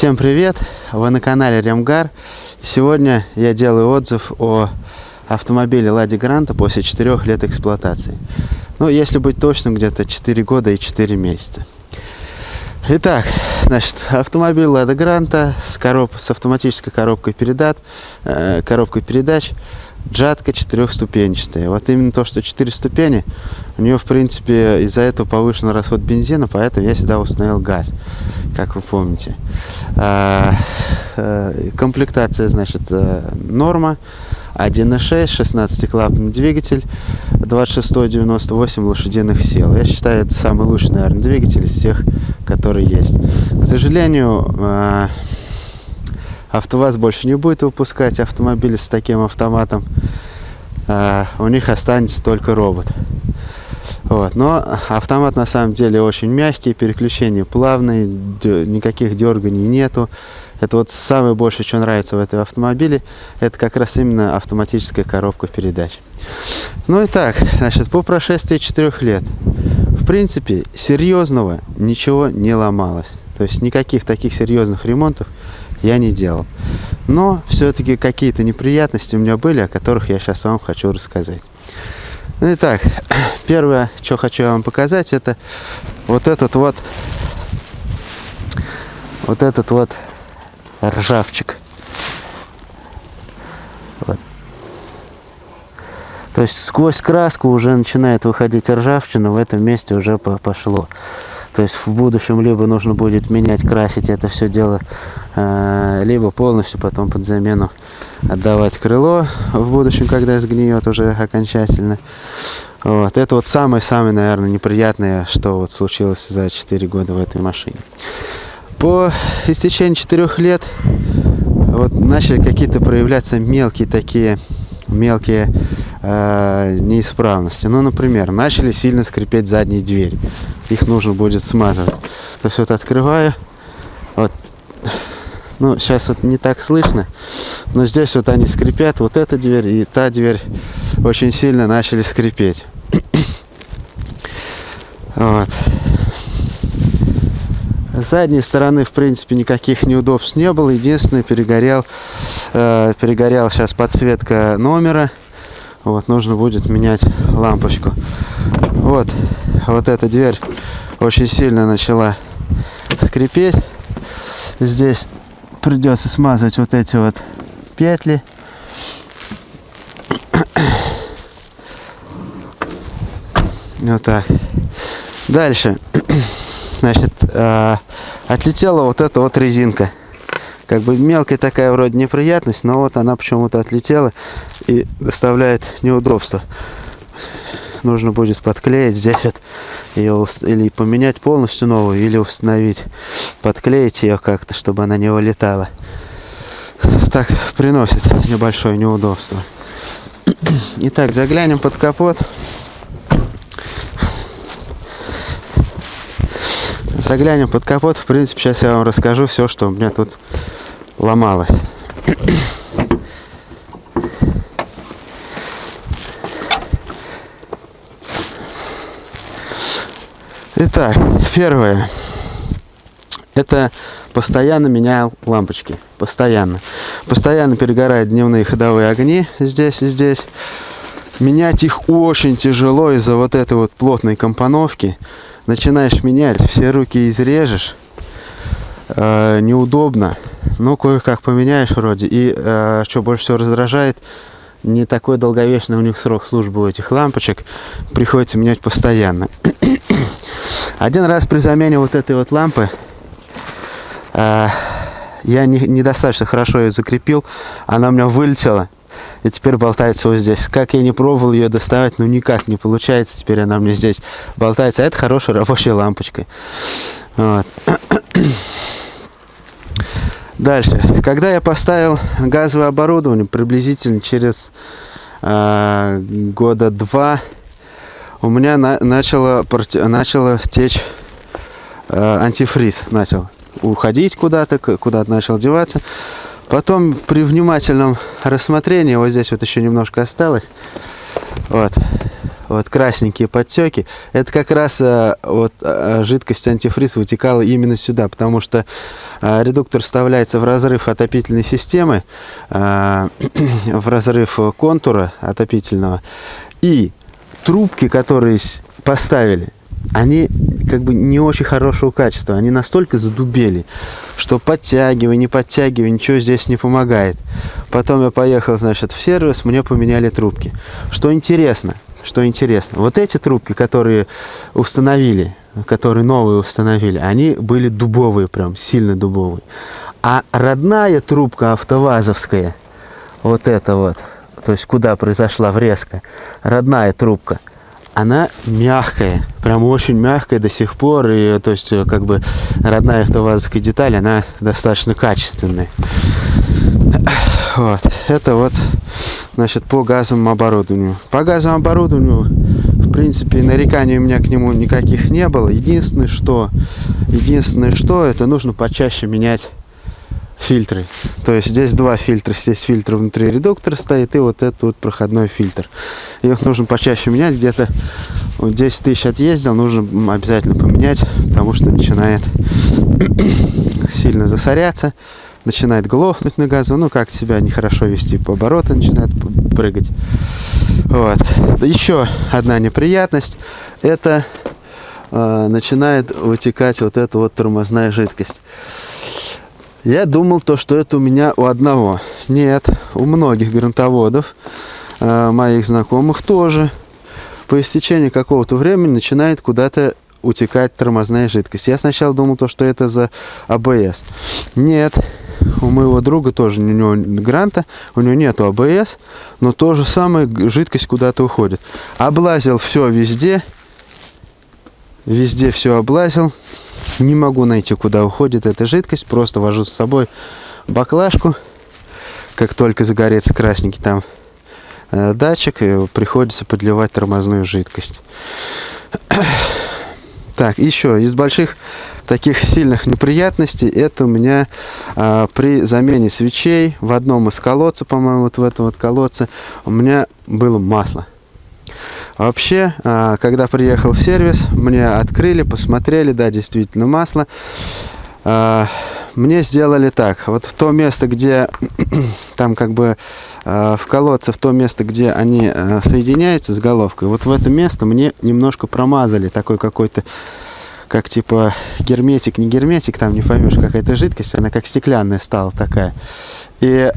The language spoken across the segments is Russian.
Всем привет! Вы на канале Ремгар. Сегодня я делаю отзыв о автомобиле Lada Granta после 4 лет эксплуатации. Ну, если быть точным, где-то 4 года и 4 месяца. Итак, значит, автомобиль Lada Granta с автоматической коробкой передач, джатка 4-ступенчатая. Вот именно то, что 4 ступени, у нее, в принципе, из-за этого повышен расход бензина, поэтому я сюда установил газ, как вы помните. Комплектация, значит, норма. 1.6, 16-клапанный двигатель, 26-98 лошадиных сил. Я считаю, это самый лучший, наверное, двигатель из всех, которые есть. К сожалению, АвтоВАЗ больше не будет выпускать автомобили с таким автоматом. У них останется только робот. Вот. Но автомат на самом деле очень мягкий, переключения плавные, никаких дерганий нету. Это вот самое большее, что нравится в этом автомобиле, это как раз именно автоматическая коробка передач. Ну и так, значит, по прошествии 4 лет, в принципе, серьезного ничего не ломалось. То есть никаких таких серьезных ремонтов я не делал. Но все-таки какие-то неприятности у меня были, о которых я сейчас вам хочу рассказать. Итак, первое, что хочу вам показать, это вот этот вот ржавчик. Вот. То есть сквозь краску уже начинает выходить ржавчина, в этом месте уже пошло. То есть в будущем либо нужно будет менять, красить это все дело, либо полностью потом под замену отдавать крыло в будущем, когда сгниет уже окончательно. Вот. Это вот самое-самое, наверное, неприятное, что вот случилось за 4 года в этой машине. По истечении 4 лет вот начали какие-то проявляться мелкие неисправности. Ну, например, начали сильно скрипеть задние двери. Их нужно будет смазывать. То есть вот открываю. Вот. Ну, сейчас вот не так слышно. Но здесь вот они скрипят. Вот эта дверь и та дверь очень сильно начали скрипеть. Вот. С задней стороны, в принципе, никаких неудобств не было. Единственное, перегорел сейчас подсветка номера. Вот, нужно будет менять лампочку. Вот эта дверь очень сильно начала скрипеть. Здесь придется смазать вот эти вот петли. Вот так. Дальше. Значит, отлетела вот эта вот резинка. Как бы мелкая такая вроде неприятность, но вот она почему-то отлетела и доставляет неудобства. Нужно будет подклеить здесь вот ее, или поменять полностью новую, или установить, подклеить ее как-то, чтобы она не вылетала. Так приносит небольшое неудобство. Итак, заглянем под капот. Заглянем под капот. В принципе, сейчас я вам расскажу все, что у меня тут ломалось. Итак, первое. Это постоянно меняю лампочки. Постоянно перегорают дневные ходовые огни здесь и здесь. Менять их очень тяжело из-за вот этой вот плотной компоновки. Начинаешь менять, все руки изрежешь, неудобно, но кое-как поменяешь вроде. И что больше всего раздражает, не такой долговечный у них срок службы у этих лампочек, приходится менять постоянно. Один раз при замене вот этой вот лампы я недостаточно хорошо ее закрепил, она у меня вылетела. И теперь болтается вот здесь. Как я не пробовал ее доставать, но никак не получается. Теперь она мне здесь болтается. А это хорошая рабочая лампочка. Вот. Дальше. Когда я поставил газовое оборудование, приблизительно через года 2, у меня начало течь антифриз. Начал уходить куда-то начал деваться. Потом при внимательном рассмотрении, вот здесь вот еще немножко осталось, вот вот красненькие подтеки, это как раз жидкость антифриз вытекала именно сюда, потому что редуктор вставляется в разрыв отопительной системы, в разрыв контура отопительного, и трубки, которые поставили, они как бы не очень хорошего качества, они настолько задубели, что подтягивай, не подтягивай, ничего здесь не помогает. Потом я поехал, значит, в сервис, мне поменяли трубки. Что интересно, вот эти трубки, которые установили, которые новые установили, они были дубовые, прям сильно дубовые. А родная трубка автовазовская, вот эта вот, то есть куда произошла врезка, родная трубка, она мягкая, прям очень мягкая до сих пор, и то есть как бы родная автовазовская деталь, она достаточно качественная. Вот, это вот, значит, по газовому оборудованию. По газовому оборудованию, в принципе, нареканий у меня к нему никаких не было. Единственное, что это нужно почаще менять фильтры. То есть здесь два фильтра, здесь фильтр внутри редуктора стоит, и вот этот вот проходной фильтр. Их нужно почаще менять, где-то 10 тысяч отъездил, нужно обязательно поменять, потому что начинает сильно засоряться, начинает глохнуть на газу, ну как себя нехорошо вести, по обороту начинает прыгать. Вот. Еще одна неприятность, это начинает вытекать вот эта вот тормозная жидкость. Я думал, что это у меня у одного. Нет, у многих грунтоводов, моих знакомых тоже, по истечении какого-то времени начинает куда-то утекать тормозная жидкость. Я сначала думал, что это за АБС. Нет, у моего друга тоже, у него Гранта, у него нету АБС, но то же самое, жидкость куда-то уходит. Облазил все везде все облазил. Не могу найти, куда уходит эта жидкость. Просто вожу с собой баклажку. Как только загорится красненький там датчик, приходится подливать тормозную жидкость. Так, еще из больших таких сильных неприятностей, это у меня при замене свечей в одном из колодцев, по-моему, вот в этом вот колодце, у меня было масло. Вообще, когда приехал в сервис, мне открыли, посмотрели, да, действительно масло. Мне сделали так, вот в то место, где там как бы в колодце, в то место, где они соединяются с головкой, вот в это место мне немножко промазали, такой какой-то, как типа герметик, не герметик, там не поймешь, какая-то жидкость, она как стеклянная стала такая. И,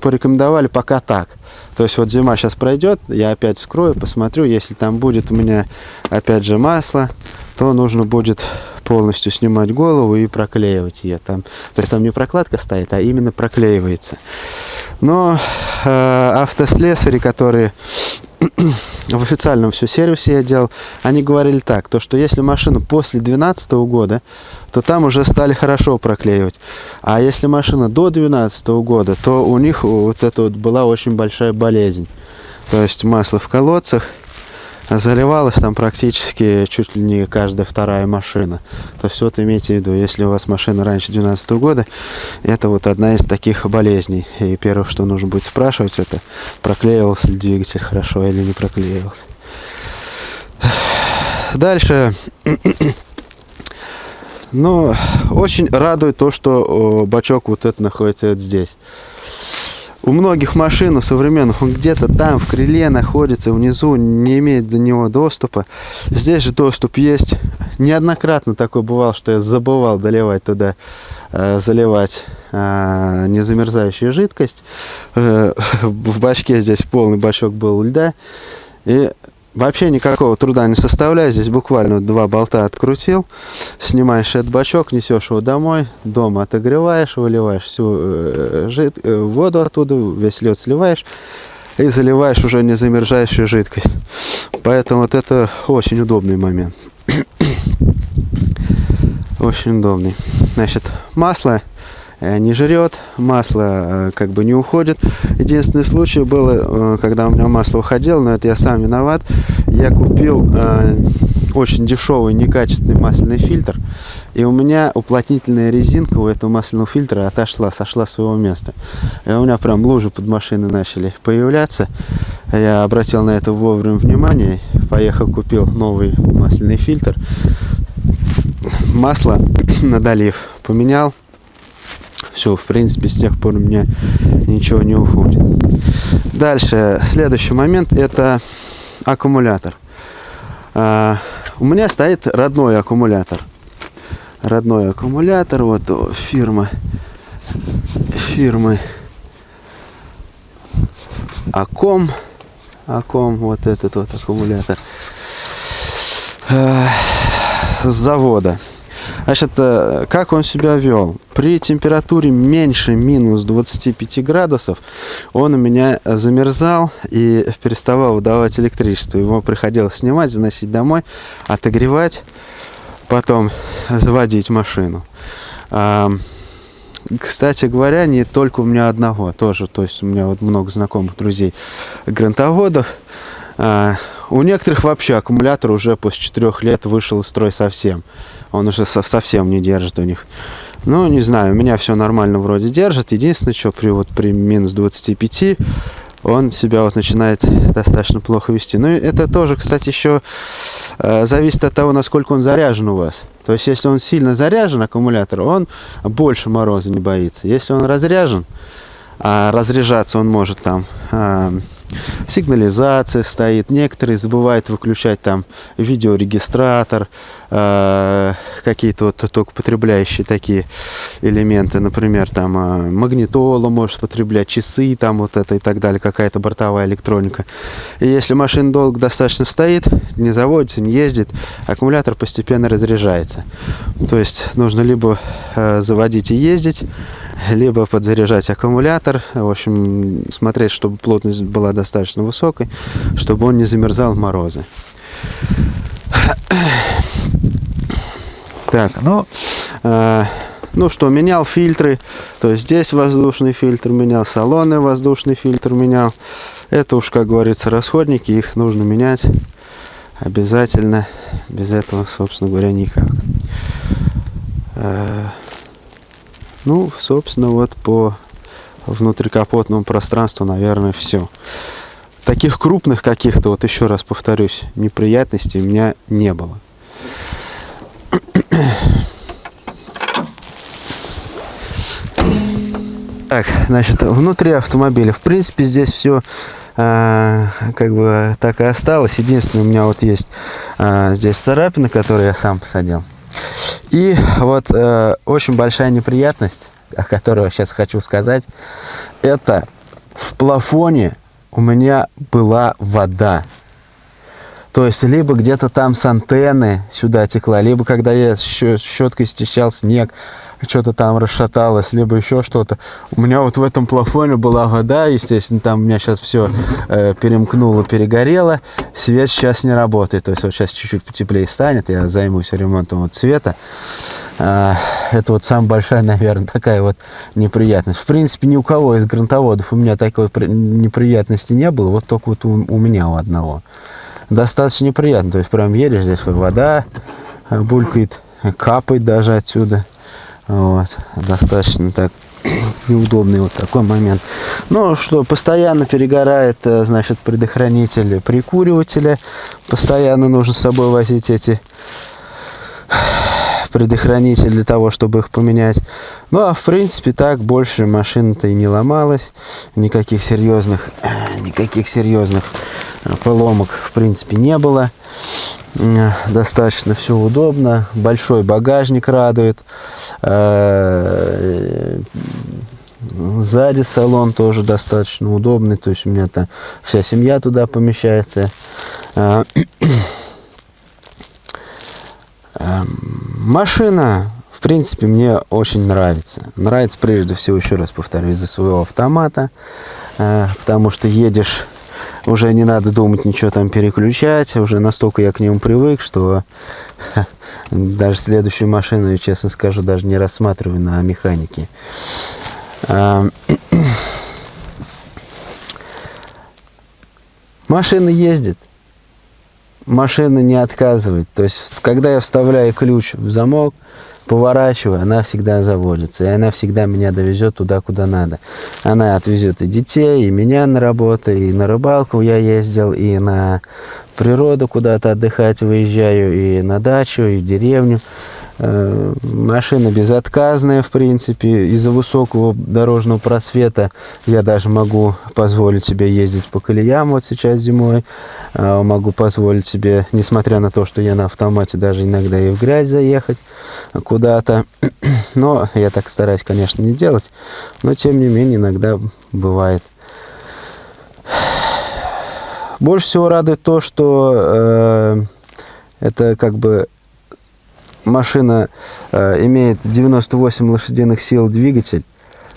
порекомендовали пока так. То есть вот зима сейчас пройдет, я опять вскрою, посмотрю, если там будет у меня опять же масло, то нужно будет полностью снимать голову и проклеивать ее там. То есть там не прокладка стоит, а именно проклеивается. Но автослесари, которые в официальном все сервисе я делал, они говорили так, то что если машина после 2012 года, то там уже стали хорошо проклеивать. А если машина до 2012 года, то у них вот это вот была очень большая болезнь. То есть масло в колодцах заливалось там практически чуть ли не каждая вторая машина. То есть вот имейте в виду, если у вас машина раньше 2012 года, это вот одна из таких болезней. И первое, что нужно будет спрашивать, это проклеивался ли двигатель хорошо или не проклеивался. Дальше. Ну, очень радует то, что бачок вот этот находится вот здесь. У многих машин, у современных, он где-то там в крыле находится, внизу, не имеет до него доступа. Здесь же доступ есть. Неоднократно такое бывало, что я забывал доливать туда, заливать незамерзающую жидкость. В бачке здесь полный бачок был льда. И вообще никакого труда не составляет. Здесь буквально 2 болта открутил. Снимаешь этот бачок, несешь его домой. Дома отогреваешь, выливаешь всю воду оттуда, весь лед сливаешь. И заливаешь уже незамерзающую жидкость. Поэтому вот это очень удобный момент. Очень удобный. Значит, масло не жрет, масло как бы не уходит. Единственный случай был, когда у меня масло уходило, но это я сам виноват. Я купил очень дешевый, некачественный масляный фильтр. и у меня уплотнительная резинка у этого масляного фильтра сошла с своего места. И у меня прям лужи под машиной начали появляться. Я обратил на это вовремя внимание, поехал, купил новый масляный фильтр. Масло на долив поменял. Все, в принципе, с тех пор у меня ничего не уходит. Дальше, следующий момент, это аккумулятор. У меня стоит родной аккумулятор. Родной аккумулятор, вот фирмы Акком, вот этот вот аккумулятор с завода. Значит, как он себя вел? При температуре меньше минус 25 градусов он у меня замерзал и переставал выдавать электричество. Его приходилось снимать, заносить домой, отогревать, потом заводить машину. Кстати говоря, не только у меня одного тоже. То есть у меня вот много знакомых друзей грантоводов. У некоторых вообще аккумулятор уже после 4 лет вышел из строя совсем. Он уже совсем не держит у них. Ну, не знаю, у меня все нормально вроде держит. Единственное, что при минус 25 он себя вот начинает достаточно плохо вести. Ну, это тоже, кстати, еще зависит от того, насколько он заряжен у вас. То есть, если он сильно заряжен, аккумулятор, он больше мороза не боится. Если он разряжен, разряжаться он может там... сигнализация стоит, некоторые забывают выключать там видеорегистратор, какие-то вот только потребляющие такие элементы, например, там магнитола может потреблять, часы там вот это и так далее, какая-то бортовая электроника. И если машина долго достаточно стоит, не заводится, не ездит, аккумулятор постепенно разряжается. То есть нужно либо заводить и ездить, либо подзаряжать аккумулятор, в общем, смотреть, чтобы плотность была достаточно высокой, чтобы он не замерзал в морозы. Так, ну что, менял фильтры, то есть здесь воздушный фильтр менял, салонный воздушный фильтр менял. Это уж, как говорится, расходники, их нужно менять обязательно, без этого, собственно говоря, никак. Ну, собственно, вот по внутрикапотному пространству, наверное, все. Таких крупных каких-то, вот еще раз повторюсь, неприятностей у меня не было. Так, значит, внутри автомобиля, в принципе, здесь все как бы так и осталось. Единственное, у меня вот есть здесь царапина, которую я сам посадил. И вот очень большая неприятность, о которой я сейчас хочу сказать, это в плафоне у меня была вода. То есть, либо где-то там с антенны сюда текла, либо когда я щеткой счищал снег, что-то там расшаталось, либо еще что-то. У меня вот в этом плафоне была вода, естественно, там у меня сейчас все перемкнуло, перегорело, свет сейчас не работает. То есть, вот сейчас чуть-чуть потеплее станет, я займусь ремонтом вот цвета. Это вот самая большая, наверное, такая вот неприятность. В принципе, ни у кого из грантоводов у меня такой неприятности не было, вот только вот у меня у одного. Достаточно неприятно, то есть прям едешь, здесь вода булькает, капает даже отсюда. Вот, достаточно так неудобный вот такой момент. Ну что, постоянно перегорает, значит, предохранитель прикуривателя. Постоянно нужно с собой возить эти предохранители для того, чтобы их поменять. Ну а в принципе так больше машина-то и не ломалась. Никаких серьезных поломок в принципе не было. Достаточно все удобно. Большой багажник радует. Сзади салон тоже достаточно удобный. То есть у меня там вся семья туда помещается. Машина, в принципе, мне очень нравится. Нравится прежде всего, еще раз повторюсь, из-за своего автомата. Потому что едешь, уже не надо думать, ничего там переключать. Уже настолько я к нему привык, что даже следующую машину, я честно скажу, даже не рассматриваю на механике. Машина ездит. Машина не отказывает. То есть, когда я вставляю ключ в замок, поворачиваю, она всегда заводится. И она всегда меня довезет туда, куда надо. Она отвезет и детей, и меня на работу, и на рыбалку я ездил, и на природу куда-то отдыхать выезжаю, и на дачу, и в деревню. Машина безотказная, в принципе. Из-за высокого дорожного просвета я даже могу позволить себе ездить по колеям вот сейчас зимой. Могу позволить себе, несмотря на то, что я на автомате, даже иногда и в грязь заехать куда-то. Но я так стараюсь, конечно, не делать. Но, тем не менее, иногда бывает. Больше всего радует то, что это как бы машина имеет 98 лошадиных сил двигатель,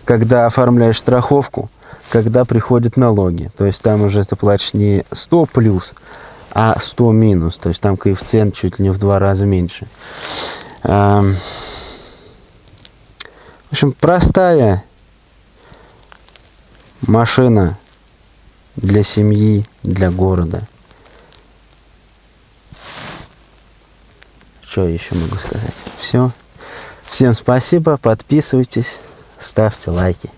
когда оформляешь страховку, когда приходят налоги. То есть там уже ты платишь не 100 плюс, а 100 минус. То есть там коэффициент чуть ли не в 2 раза меньше. В общем, простая машина для семьи, для города. Что еще могу сказать? Все. Всем спасибо, подписывайтесь, ставьте лайки.